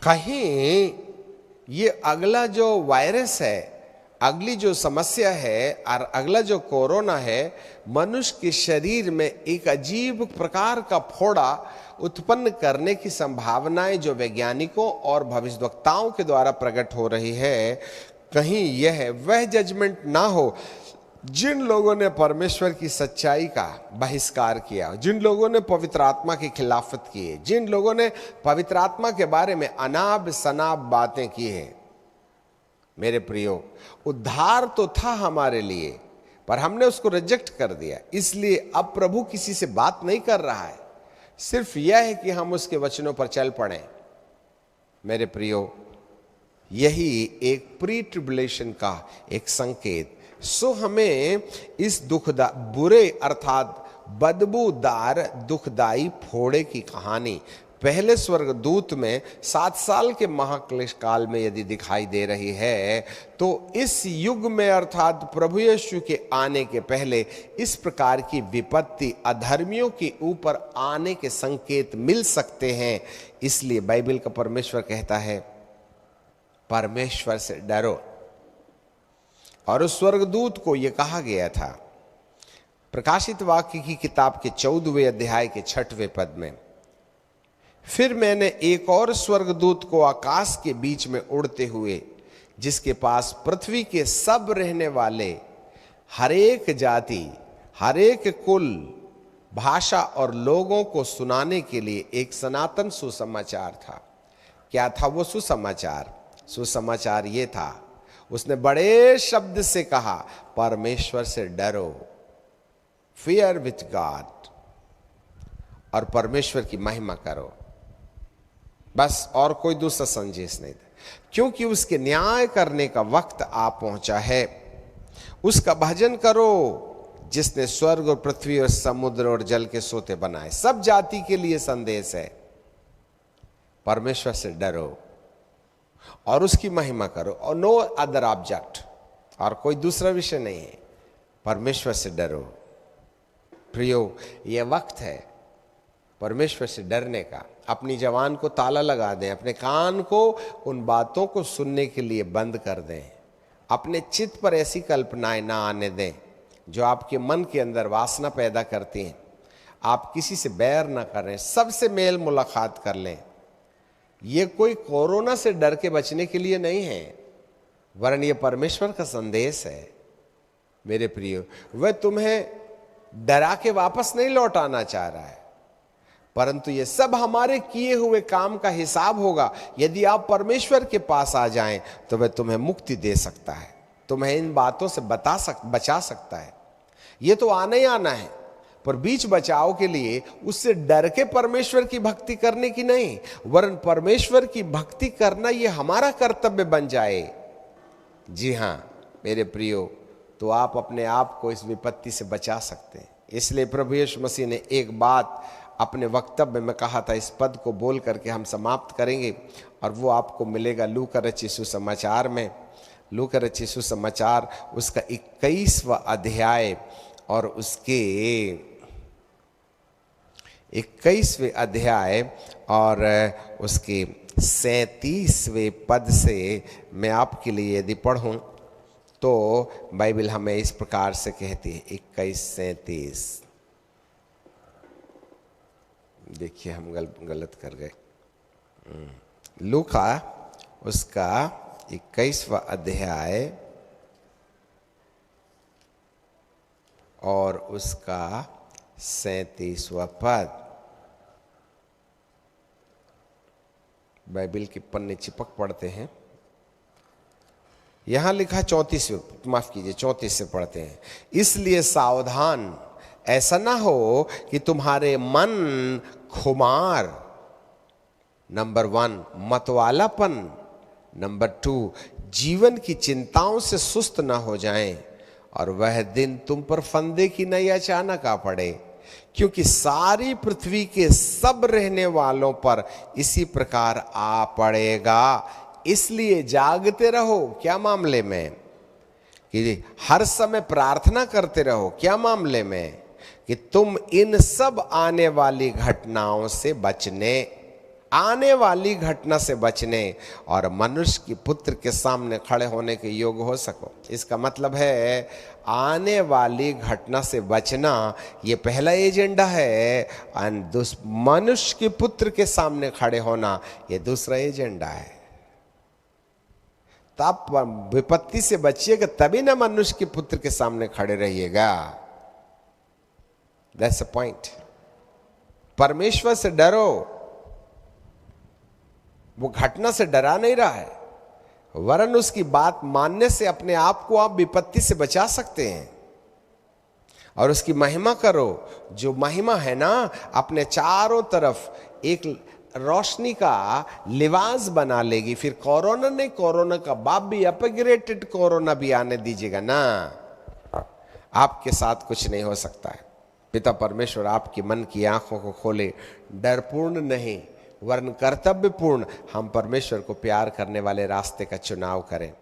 कहीं ये अगला जो वायरस है, अगली जो समस्या है और अगला जो कोरोना है, मनुष्य के शरीर में एक अजीब प्रकार का फोड़ा उत्पन्न करने की संभावनाएं जो वैज्ञानिकों और भविष्यवक्ताओं के द्वारा प्रकट हो रही है, कहीं यह वह जजमेंट ना हो जिन लोगों ने परमेश्वर की सच्चाई का बहिष्कार किया, जिन लोगों ने पवित्र आत्मा की खिलाफत की है, जिन लोगों ने पवित्र आत्मा के बारे में अनाब शनाब बातें की है। मेरे प्रियो, उद्धार तो था हमारे लिए, पर हमने उसको रिजेक्ट कर दिया। इसलिए अब प्रभु किसी से बात नहीं कर रहा है, सिर्फ यह है कि हम उसके वचनों पर चल पड़े। मेरे प्रियो, यही एक प्री ट्रिबुलेशन का एक संकेत। सो हमें इस बुरे अर्थात बदबूदार दुखदाई फोड़े की कहानी पहले स्वर्गदूत में 7 साल के महाक्लेश काल में यदि दिखाई दे रही है, तो इस युग में अर्थात प्रभु यीशु के आने के पहले इस प्रकार की विपत्ति अधर्मियों के ऊपर आने के संकेत मिल सकते हैं। इसलिए बाइबल का परमेश्वर कहता है, परमेश्वर से डरो। और उस स्वर्गदूत को यह कहा गया था प्रकाशित वाक्य की किताब के 14वें अध्याय के 6वें पद में, फिर मैंने एक और स्वर्गदूत को आकाश के बीच में उड़ते हुए, जिसके पास पृथ्वी के सब रहने वाले हरेक जाति, हरेक कुल, भाषा और लोगों को सुनाने के लिए एक सनातन सुसमाचार था। क्या था वो सुसमाचार? सुसमाचार ये था, उसने बड़े शब्द से कहा, परमेश्वर से डरो, फियर विथ गॉड, और परमेश्वर की महिमा करो। बस, और कोई दूसरा संदेश नहीं था, क्योंकि उसके न्याय करने का वक्त आ पहुंचा है। उसका भजन करो जिसने स्वर्ग और पृथ्वी और समुद्र और जल के सोते बनाए। सब जाति के लिए संदेश है, परमेश्वर से डरो और उसकी महिमा करो, और नो अदर ऑब्जेक्ट, और कोई दूसरा विषय नहीं है, परमेश्वर से डरो। प्रियो, यह वक्त है परमेश्वर से डरने का। अपनी जवान को ताला लगा दें, अपने कान को उन बातों को सुनने के लिए बंद कर दें, अपने चित्त पर ऐसी कल्पनाएं ना आने दें जो आपके मन के अंदर वासना पैदा करती हैं। आप किसी से बैर ना करें, सबसे मेल मुलाकात कर लें। ये कोई कोरोना से डर के बचने के लिए नहीं है, वरन ये परमेश्वर का संदेश है। मेरे प्रियो, वह तुम्हें डरा के वापस नहीं लौटाना चाह रहा है, परंतु ये सब हमारे किए हुए काम का हिसाब होगा। यदि आप परमेश्वर के पास आ जाएं तो वह तुम्हें मुक्ति दे सकता है, तुम्हें इन बातों से बचा सकता है। ये तो आना ही आना है, पर बीच बचाव के लिए उससे डर के परमेश्वर की भक्ति करने की नहीं, वरन परमेश्वर की भक्ति करना ये हमारा कर्तव्य बन जाए। जी हाँ मेरे प्रियो, तो आप अपने आप को इस विपत्ति से बचा सकते हैं। इसलिए प्रभु यीशु मसीह ने एक बात अपने वक्तव्य में कहा था, इस पद को बोल करके हम समाप्त करेंगे, और वो आपको मिलेगा लूका रचित सुसमाचार में। लूका रचित सुसमाचार उसका 21वां अध्याय और उसके 21वें अध्याय और उसके 37वें पद से मैं आपके लिए यदि पढ़ूं तो बाइबल हमें इस प्रकार से कहती है, 21:37। देखिए हम गलत कर गए। लूका उसका 21वां अध्याय और उसका 37वां पद। बाइबल के पन्ने चिपक पढ़ते हैं। यहां लिखा 34 से पढ़ते हैं। इसलिए सावधान, ऐसा ना हो कि तुम्हारे मन खुमार, नंबर 1 मतवालापन, नंबर 2 जीवन की चिंताओं से सुस्त ना हो जाएं, और वह दिन तुम पर फंदे की नई अचानक आ पड़े, क्योंकि सारी पृथ्वी के सब रहने वालों पर इसी प्रकार आ पड़ेगा। इसलिए जागते रहो। क्या मामले में? कि हर समय प्रार्थना करते रहो। क्या मामले में? कि तुम इन सब आने वाली घटनाओं से बचने। आने वाली घटना से बचने और मनुष्य की पुत्र के सामने खड़े होने के योग्य हो सको। इसका मतलब है आने वाली घटना से बचना ये पहला एजेंडा है, और मनुष्य के पुत्र के सामने खड़े होना ये दूसरा एजेंडा है। तो आप विपत्ति से बचिएगा तभी ना मनुष्य के पुत्र के सामने खड़े रहिएगा। That's a point. परमेश्वर से डरो, वो घटना से डरा नहीं रहा है, वरन उसकी बात मानने से अपने आप को आप विपत्ति से बचा सकते हैं। और उसकी महिमा करो, जो महिमा है ना अपने चारों तरफ एक रोशनी का लिबास बना लेगी। फिर कोरोना नहीं, कोरोना का बाप भी, अपग्रेडेड कोरोना भी आने दीजिएगा ना, आपके साथ कुछ नहीं हो सकता है। पिता परमेश्वर आपकी मन की आंखों को खोले, डरपूर्ण नहीं वरन कर्तव्यपूर्ण हम परमेश्वर को प्यार करने वाले रास्ते का चुनाव करें।